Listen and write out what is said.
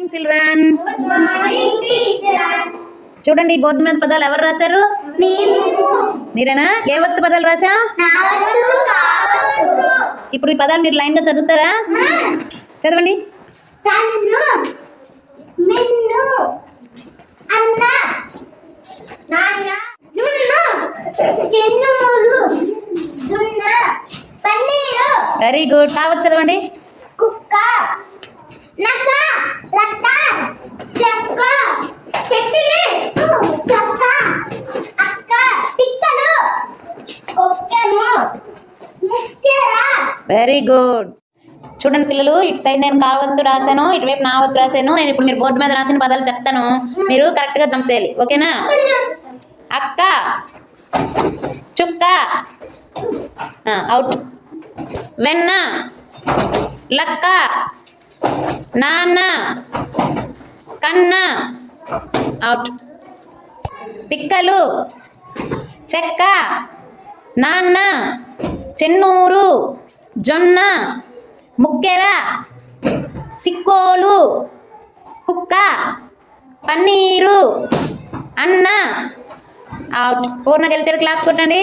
Morning children. Good morning teacher. చూడండి ఈ board మీద పదాలు ఎవరు రాశారు? మీరేనా? ఏ ఒత్తు పదాలు రాసా? ఇప్పుడు ఈ పదాలు మీరు లైన్ గా చదువుతారా? చదవండి. కన్ను, మిన్ను, అన్న, నాన్న, జున్ను, చెన్నులు, జున్న, పన్నీరు. Very good. కావచ్చు చదవండి. కుక్క, నక్క, లక్క, చెక్క, చెట్టిలి, చక్క, అక్క, పిక్కలు, ఒక్కెము, ముక్కెర. Very good. చూడండి పిల్లలు, ఇటు సైడ్ నేను కావత్తు రాశాను, ఇటువైపు నా వత్తు రాశాను. నేను ఇప్పుడు మీరు బోర్డు మీద రాసిన పదాలు చెప్తాను, మీరు కరెక్ట్గా జంప్ చేయాలి. ఓకేనా? అక్క, చుక్క, అవుట్. వెన్న, లక్క, నాన్న, కన్న, అవుట్. పిక్కలు, చెక్క, నాన్న, చెన్నూరు, జొన్న, ముక్కెర, సిక్కోలు, కుక్క, పన్నీరు, అన్న, అవుట్. పూర్ణ గెలిచారు. క్లాప్స్ కొట్టండి.